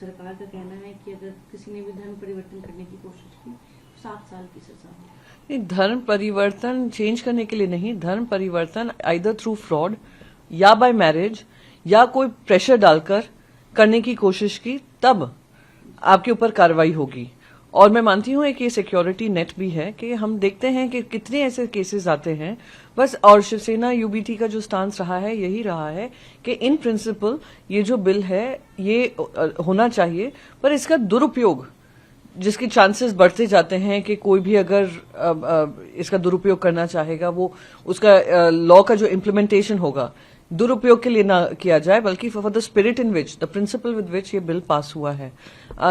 सरकार का कहना है कि अगर किसी ने भी धर्म परिवर्तन करने की कोशिश की 7 साल की सजा हो। नहीं, धर्म परिवर्तन चेंज करने के लिए नहीं, धर्म परिवर्तन आइदर थ्रू फ्रॉड या बाय मैरिज या कोई प्रेशर डालकर करने की कोशिश की, तब आपके ऊपर कार्रवाई होगी। और मैं मानती हूं कि सिक्योरिटी नेट भी है कि हम देखते हैं कि कितने ऐसे केसेस आते हैं बस। और शिवसेना यूबीटी का जो स्टांस रहा है यही रहा है कि इन प्रिंसिपल ये जो बिल है ये होना चाहिए, पर इसका दुरुपयोग जिसके चांसेस बढ़ते जाते हैं कि कोई भी अगर इसका दुरुपयोग करना चाहेगा, वो उसका लॉ का जो इम्प्लीमेंटेशन होगा दुरुपयोग के लिए ना किया जाए, बल्कि for the spirit in which, the principle with which ये बिल पास हुआ है।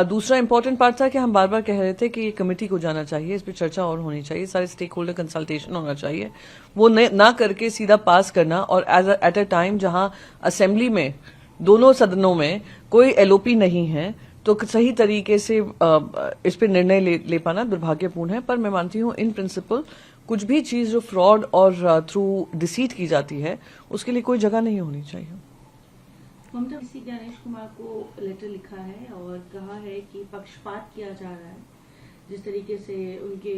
दूसरा इंपॉर्टेंट पार्ट था कि हम बार बार कह रहे थे कि ये कमेटी को जाना चाहिए, इस पर चर्चा और होनी चाहिए, सारे स्टेक होल्डर कंसल्टेशन होना चाहिए, वो ना करके सीधा पास करना। और एट अ टाइम जहां असेंबली में दोनों सदनों में कोई एलओपी नहीं है, तो सही तरीके से इस पर निर्णय ले पाना दुर्भाग्यपूर्ण है। पर मैं मानती हूं इन प्रिंसिपल कुछ भी चीज जो फ्रॉड और थ्रू डिसीट की जाती है उसके लिए कोई जगह नहीं होनी चाहिए। ममता किसी गणेश कुमार को लेटर लिखा है और कहा है कि पक्षपात किया जा रहा है, जिस तरीके से उनके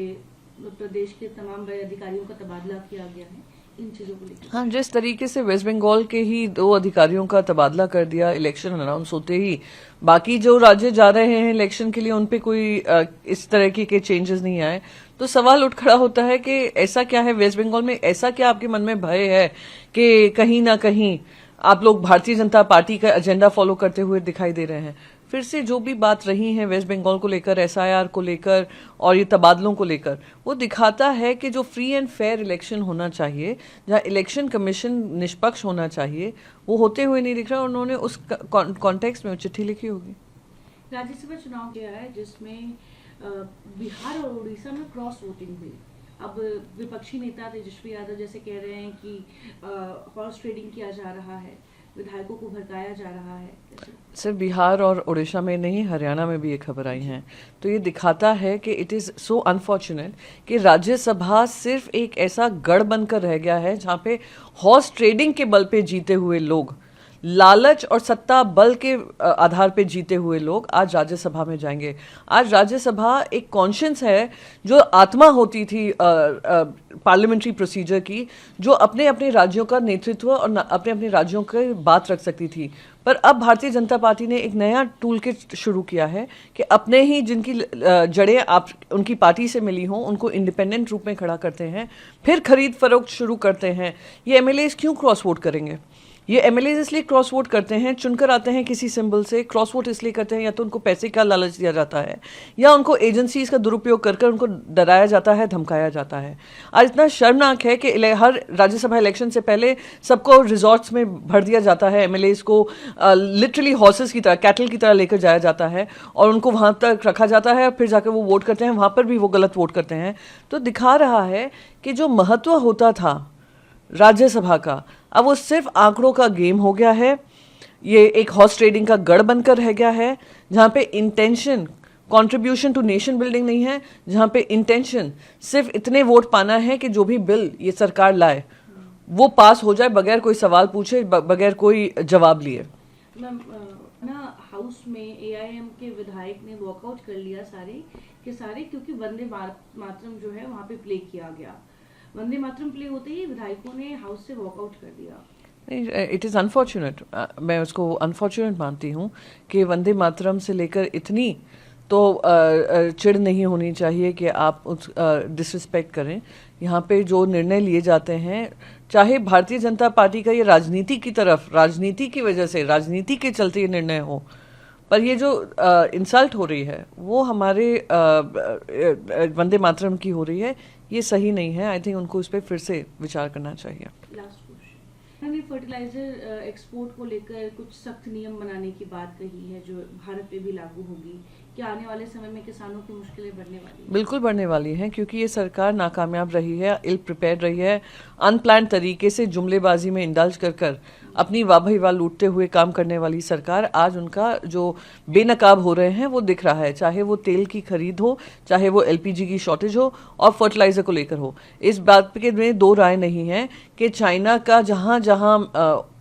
प्रदेश के तमाम बड़े अधिकारियों का तबादला किया गया है, इन चीजों को लेकर। हाँ, जिस तरीके से वेस्ट बंगाल के ही 2 अधिकारियों का तबादला कर दिया इलेक्शन अनाउंस होते ही, बाकी जो राज्य जा रहे हैं इलेक्शन के लिए उनपे कोई इस तरह के चेंजेस नहीं आए, तो सवाल उठ खड़ा होता है कि ऐसा क्या है वेस्ट बंगाल में, ऐसा क्या आपके मन में भय है कि कहीं ना कहीं आप लोग भारतीय जनता पार्टी का एजेंडा फॉलो करते हुए दिखाई दे रहे हैं। फिर से जो भी बात रही है वेस्ट बंगाल को लेकर, एसआईआर को लेकर और ये तबादलों को लेकर, वो दिखाता है कि जो फ्री एंड फेयर इलेक्शन होना चाहिए, जहां इलेक्शन कमीशन निष्पक्ष होना चाहिए, वो होते हुए नहीं दिख रहा। उन्होंने उस कॉन्टेक्स्ट में चिट्ठी लिखी होगी। राज्यसभा चुनाव किया है जिसमें बिहार और उड़ीसा में क्रॉस वोटिंग हुई। अब विपक्षी नेता तेजस्वी यादव जैसे कह रहे हैं कि हॉर्स ट्रेडिंग किया जा रहा है, विधायकों को भड़काया जा रहा है। सिर्फ बिहार और उड़ीसा में नहीं, हरियाणा में भी ये खबर आई है। तो ये दिखाता है कि इट इज सो अनफॉर्चुनेट कि राज्यसभा सिर्फ एक ऐसा गढ़ बनकर रह गया है जहां पे हॉर्स ट्रेडिंग के बल पे जीते हुए लोग, लालच और सत्ता बल के आधार पे जीते हुए लोग आज राज्यसभा में जाएंगे। आज राज्यसभा एक कॉन्शियंस है, जो आत्मा होती थी पार्लियामेंट्री प्रोसीजर की, जो अपने अपने राज्यों का नेतृत्व और अपने अपने राज्यों की बात रख सकती थी। पर अब भारतीय जनता पार्टी ने एक नया टूल किट शुरू किया है कि अपने ही जिनकी जड़ें आप उनकी पार्टी से मिली हों उनको इंडिपेंडेंट रूप में खड़ा करते हैं, फिर खरीद फरोख्त शुरू करते हैं। ये एमएलएज क्यों क्रॉस वोट करेंगे? ये एमएलए इसलिए क्रॉस वोट करते हैं, चुनकर आते हैं किसी सिंबल से, क्रॉस वोट इसलिए करते हैं या तो उनको पैसे का लालच दिया जाता है या उनको एजेंसीज का दुरुपयोग कर उनको डराया जाता है, धमकाया जाता है। आज इतना शर्मनाक है कि हर राज्यसभा इलेक्शन से पहले सबको रिजॉर्ट्स में भर दिया जाता है, एमएलएज को लिटरली हॉर्सेस की तरह, कैटल की तरह लेकर जाया जाता है और उनको वहां तक रखा जाता है, फिर जाकर वो वोट करते हैं, वहां पर भी वो गलत वोट करते हैं। तो दिखा रहा है कि जो महत्व होता था राज्यसभा का, अब वो सिर्फ आंकड़ों का गेम हो गया है। ये एक हॉर्स ट्रेडिंग का गढ़ बनकर रह गया है, जहां पे intention contribution to nation building नहीं है, जहां पे इंटेंशन सिर्फ इतने वोट पाना है कि जो भी बिल ये सरकार लाए वो पास हो जाए बगैर कोई सवाल पूछे, बगैर कोई जवाब लिए। ना हाउस में एआईएम के विधायक ने वॉकआउट कर लिया सारे के सारे, क्योंकि वंदे मातरम जो है वहां पे प्ले किया गया। वंदे मातरम प्ले होते ही विधायकों ने हाउस से वॉकआउट कर दिया। इट इज़ अनफॉर्चुनेट, मैं उसको अनफॉर्चुनेट मानती हूँ कि वंदे मातरम से लेकर इतनी तो चिढ़ नहीं होनी चाहिए कि आप उस डिसरिस्पेक्ट करें। यहाँ पे जो निर्णय लिए जाते हैं, चाहे भारतीय जनता पार्टी का ये राजनीति की तरफ, राजनीति की वजह से, राजनीति के चलते ये निर्णय हो, पर ये जो इंसल्ट हो रही है वो हमारे वंदे मातरम की हो रही है, ये सही नहीं है। आई थिंक उनको इस पर फिर से विचार करना चाहिए। लास्ट क्वेश्चन, फर्टिलाइजर एक्सपोर्ट को लेकर कुछ सख्त नियम बनाने की बात कही है जो भारत पे भी लागू होगी। क्या आने वाले समय में किसानों की मुश्किलें बढ़ने वाली हैं? बिल्कुल बढ़ने वाली हैं, क्योंकि ये सरकार नाकामयाब रही है, इल प्रिपेयर्ड रही है, अनप्लान्ड तरीके से जुमलेबाजी में इंडल्ज कर अपनी वाह भाई वाह लूटते हुए काम करने वाली सरकार, आज उनका जो बेनकाब हो रहे हैं वो दिख रहा है। चाहे वो तेल की खरीद हो, चाहे वो एलपीजी की शॉर्टेज हो और फर्टिलाइजर को लेकर हो। इस बात के में दो राय नहीं है कि चाइना का जहां जहां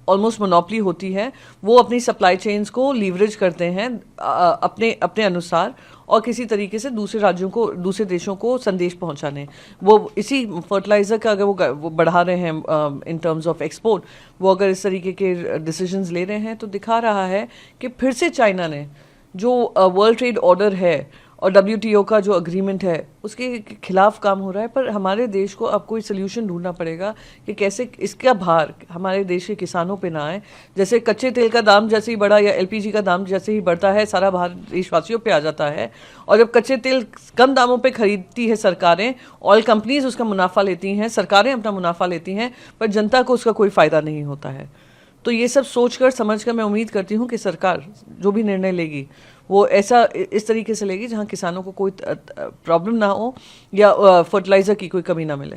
ऑलमोस्ट मोनोपली होती है, वो अपनी सप्लाई चेन्स को लीवरेज करते हैं अपने अपने अनुसार, और किसी तरीके से दूसरे राज्यों को, दूसरे देशों को संदेश पहुंचाने। वो इसी फर्टिलाइज़र का अगर वो बढ़ा रहे हैं इन टर्म्स ऑफ एक्सपोर्ट, वो अगर इस तरीके के डिसीजंस ले रहे हैं, तो दिखा रहा है कि फिर से चाइना ने जो वर्ल्ड ट्रेड ऑर्डर है और WTO का जो अग्रीमेंट है उसके खिलाफ काम हो रहा है। पर हमारे देश को अब कोई सोल्यूशन ढूंढना पड़ेगा कि कैसे इसका भार हमारे देश के किसानों पे ना आए। जैसे कच्चे तेल का दाम जैसे ही बढ़ा या LPG का दाम जैसे ही बढ़ता है, सारा भार देशवासियों पे आ जाता है। और जब कच्चे तेल कम दामों पे खरीदती है सरकारें, ऑयल कंपनीज उसका मुनाफा लेती हैं, सरकारें अपना मुनाफा लेती हैं, पर जनता को उसका कोई फ़ायदा नहीं होता है। तो ये सब सोचकर समझकर मैं उम्मीद करती हूँ कि सरकार जो भी निर्णय लेगी वो ऐसा इस तरीके से लेगी जहाँ किसानों को कोई प्रॉब्लम ना हो या फर्टिलाइज़र की कोई कमी ना मिले।